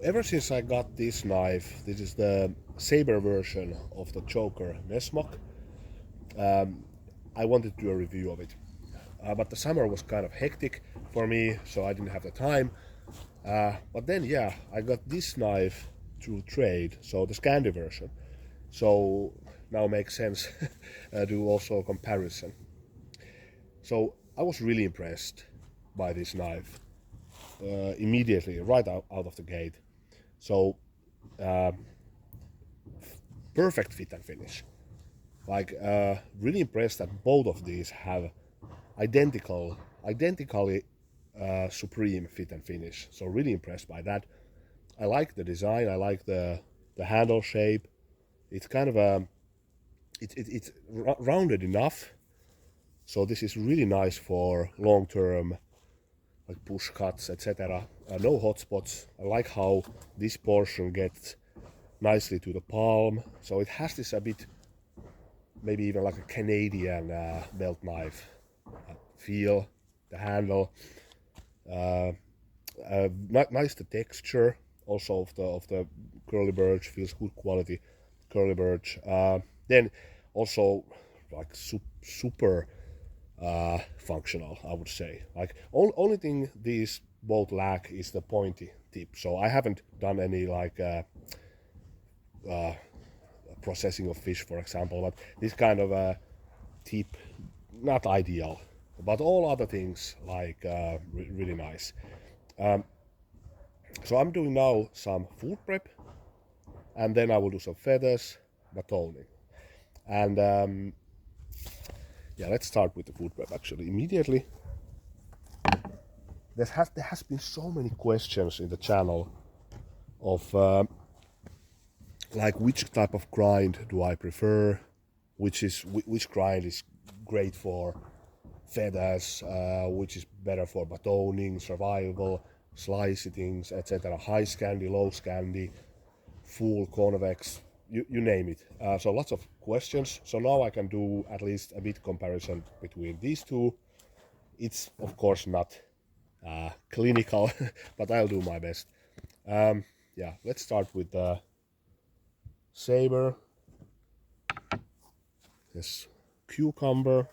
Ever since I got this knife, this is the Saber version of the Joker Nessmuk. I wanted to do a review of it, but the summer was kind of hectic for me, so I didn't have the time. But then, yeah, I got this knife through trade, so the Scandi version. So now makes sense do also a comparison. So I was really impressed by this knife immediately, right out of the gate. So perfect fit and finish. Like really impressed that both of these have identically supreme fit and finish. So really impressed by that. I like the design. I like the handle shape. It's kind of a it's rounded enough. So this is really nice for long term like push cuts, etc. No hot spots. I like how this portion gets nicely to the palm. So it has this a bit, maybe even like a Canadian belt knife feel. The handle, nice the texture also of the curly birch, feels good quality curly birch. Then also like super functional, I would say. Like only thing these both lack is the pointy tip. So I haven't done any like processing of fish, for example, but this kind of tip not ideal. But all other things like really nice. So I'm doing now some food prep, and then I will do some feathers, batoning, and yeah, let's start with the food prep actually immediately. There has been so many questions in the channel of like which type of grind do I prefer, which grind is great for feathers, which is better for batoning, survival, slice things, etc. High Scandi, low Scandi, full convex, you name it. So lots of questions. So now I can do at least a bit comparison between these two. It's of course not clinical, but I'll do my best. Yeah, let's start with the Saber. This cucumber.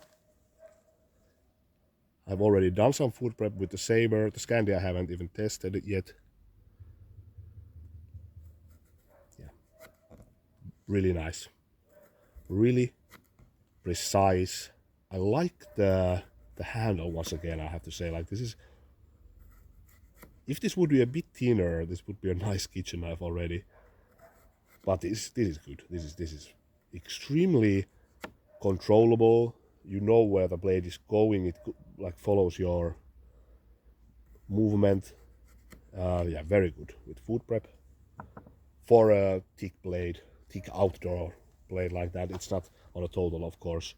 I've already done some food prep with the Saber. The Scandi I haven't even tested it yet. Yeah, really nice. Really precise. I like the handle once again, I have to say. Like this is, if this would be a bit thinner, this would be a nice kitchen knife already. But this is good. This is extremely controllable. You know where the blade is going. It like follows your movement. Yeah, very good with food prep. For a thick blade, thick outdoor blade like that, it's not on a total, of course,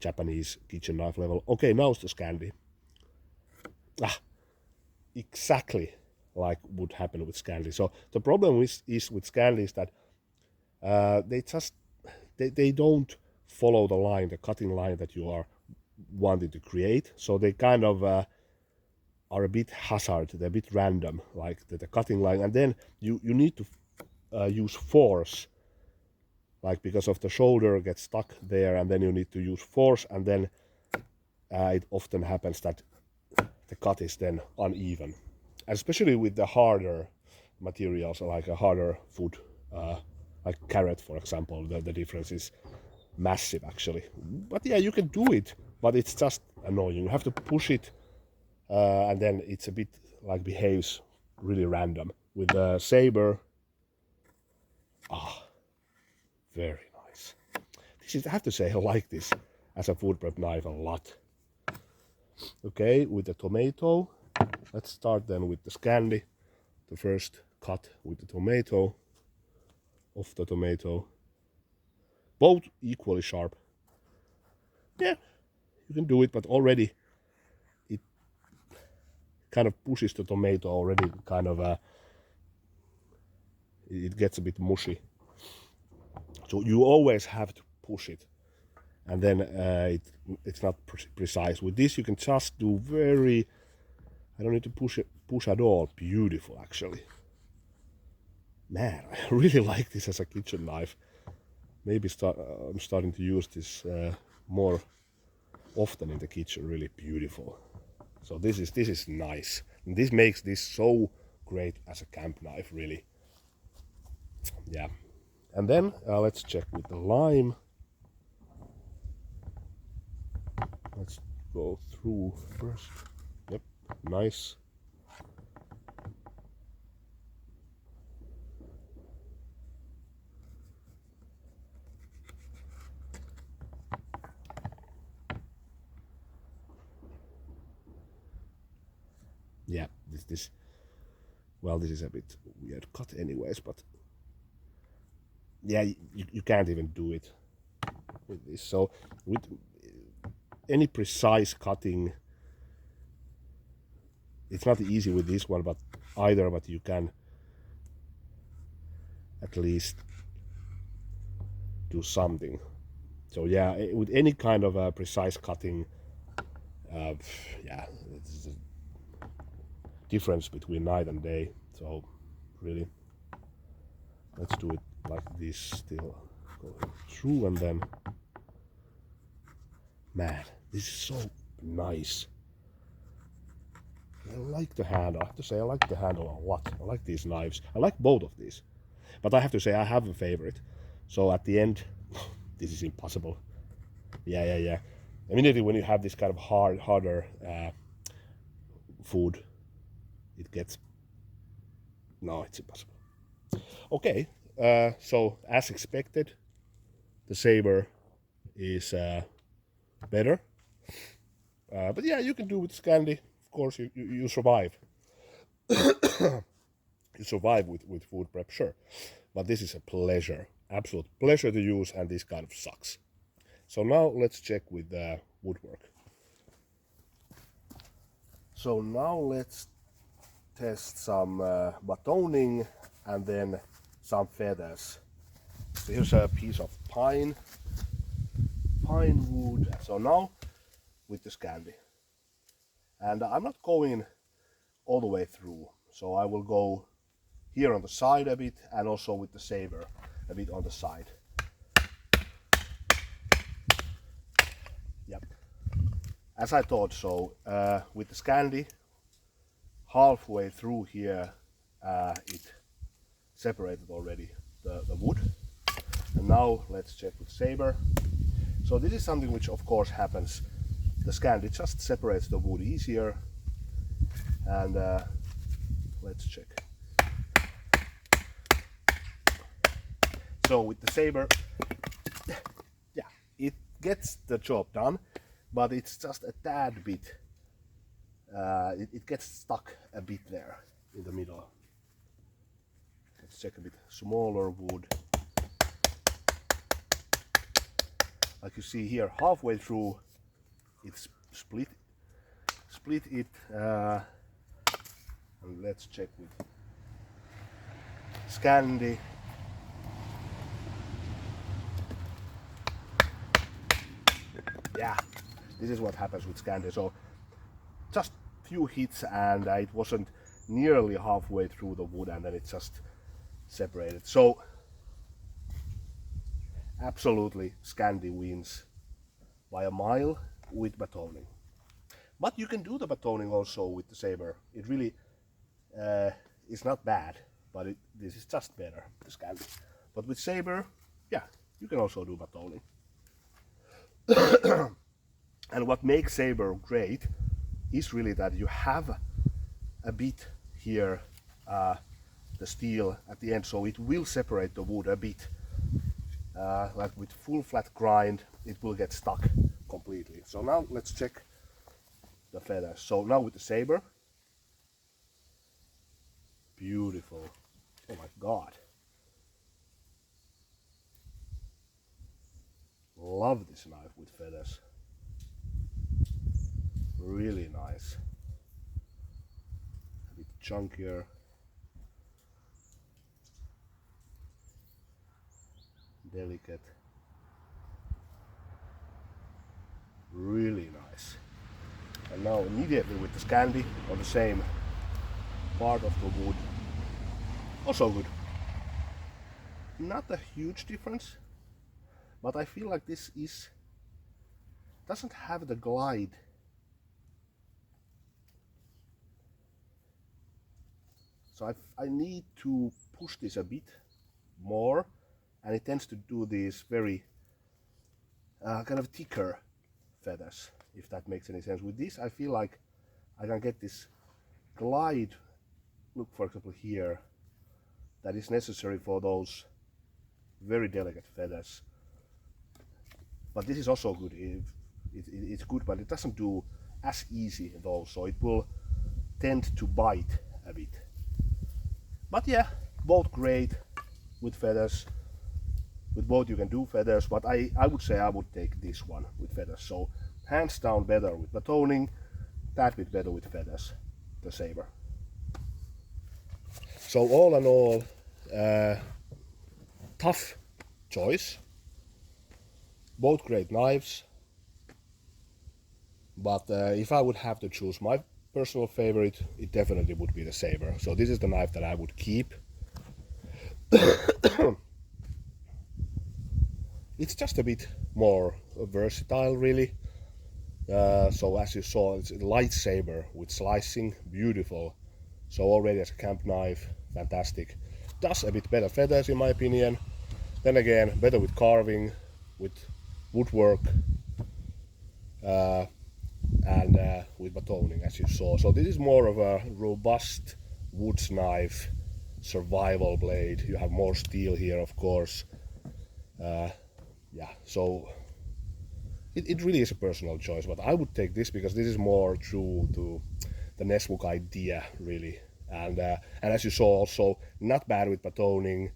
Japanese kitchen knife level. Okay, now it's the Scandi. Exactly like would happen with Scandi. So the problem is with Scandi is that they just they don't follow the line, the cutting line that you are wanting to create. So they kind of are a bit hazard, they're a bit random, like the cutting line, and then you need to use force, like because of the shoulder gets stuck there, and then you need to use force, and then it often happens that the cut is then uneven, especially with the harder materials, like a harder food, like carrot, for example. The difference is massive, actually. But yeah, you can do it, but it's just annoying. You have to push it, and then it's a bit like behaves really random. With the Saber, very nice. This is, I have to say, I like this as a food prep knife a lot. Okay, with the tomato, let's start then with the Scandi. The first cut with the tomato, of the tomato. Both equally sharp. Yeah, you can do it, but already it kind of pushes the tomato already, kind of it gets a bit mushy. So you always have to push it, and then it's not precise. With this, you can just do very. I don't need to push at all. Beautiful, actually. Man, I really like this as a kitchen knife. Maybe I'm starting to use this more often in the kitchen. Really beautiful. So this is nice. And this makes this so great as a camp knife, really. Yeah. And then let's check with the lime. Let's go through first. Yep, nice. Yeah, this well, this is a bit weird cut anyways, but yeah, you can't even do it with this. So with any precise cutting, it's not easy with this one, but you can at least do something. So yeah, with any kind of precise cutting, yeah, it's a difference between night and day. So really, let's do it like this, still going through, and then, man, this is so nice. I like the handle. I have to say, I like the handle a lot. I like these knives. I like both of these, but I have to say I have a favorite. So at the end, this is impossible. Yeah. Immediately when you have this kind of harder food, it gets, no, it's impossible. Okay, so as expected, the Saber is better. But yeah, you can do with Scandi. Of course, you survive. You survive with food prep, sure. But this is a pleasure, absolute pleasure to use, and this kind of sucks. So now let's check with the Woodwork. So now let's test some batoning and then some feathers. So here's a piece of pine wood. So now with the Scandi. And I'm not going all the way through. So I will go here on the side a bit, and also with the Saber a bit on the side. Yep. As I thought, so with the Scandi, halfway through here, it separated already the wood. And now let's check with Saber. So this is something which of course happens. The Scandi just separates the wood easier. And let's check. So with the Saber, yeah, it gets the job done, but it's just a tad bit, it gets stuck a bit there in the middle. Let's check a bit smaller wood. Like you see here, halfway through, it's split it, and let's check with Scandi. Yeah, this is what happens with Scandi. So just few hits, and it wasn't nearly halfway through the wood, and then it just separated. So absolutely Scandi wins by a mile with batoning. But you can do the batoning also with the Saber. It really is not bad, but this is just better, the Scandi. But with Saber, yeah, you can also do batoning. And what makes Saber great is really that you have a bit here, the steel at the end, so it will separate the wood a bit. Like with full flat grind, it will get stuck completely. So now let's check the feathers. So now with the Saber, beautiful. Oh my god, love this knife with feathers. Really nice. A bit chunkier. Delicate. Really nice. And now immediately with the Scandi on the same part of the wood. Also good. not a huge difference, but I feel like this doesn't have the glide. So I need to push this a bit more, and it tends to do these very kind of thicker feathers, if that makes any sense. With this, I feel like I can get this glide, look for example here, that is necessary for those very delicate feathers. But this is also good. It's good, but it doesn't do as easy though, so it will tend to bite a bit. But yeah, both great with feathers. With both you can do feathers, but I would say I would take this one with feathers. So hands down better with batoning, that bit better with feathers, the Saber. So all in all, tough choice. Both great knives, but if I would have to choose my personal favorite, it definitely would be the Saber. So this is the knife that I would keep. It's just a bit more versatile, really. So as you saw, it's a light saber with slicing, beautiful. So already as a camp knife, fantastic. Does a bit better feathers in my opinion. Then again, better with carving, with woodwork, and with batoning, as you saw. So this is more of a robust woods knife, survival blade. You have more steel here, of course. Yeah, so it really is a personal choice, but I would take this because this is more true to the Nessmuk idea, really. And as you saw, also not bad with batoning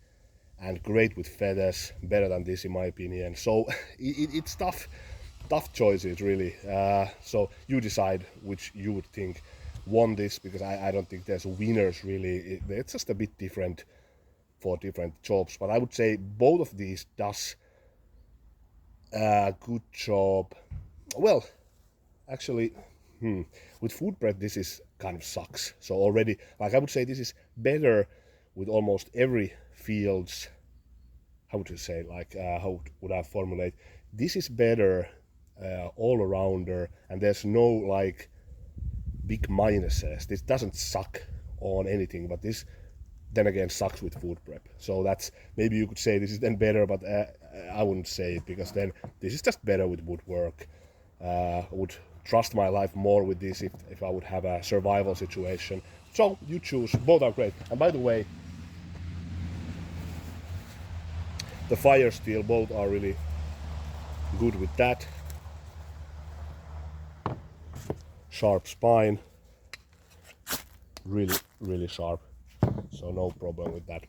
and great with feathers, better than this in my opinion. So it's tough choices, really. So you decide which you would think won this, because I don't think there's winners really. It's just a bit different for different jobs, but I would say both of these does a good job. Well, actually, with food prep this is kind of sucks. So already, like, I would say this is better with almost every fields. How would you say, like, how would I formulate? This is better all arounder, and there's no like big minuses. This doesn't suck on anything, but this then again sucks with food prep. So that's, maybe you could say this is then better, but I wouldn't say it, because then this is just better with woodwork. I would trust my life more with this if I would have a survival situation. So you choose, both are great. And by the way, the fire steel, both are really good with that. Sharp spine, really sharp, so no problem with that.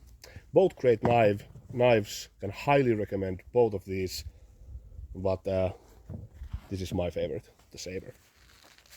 Both great knives, can highly recommend both of these, but this is my favorite, the Saber.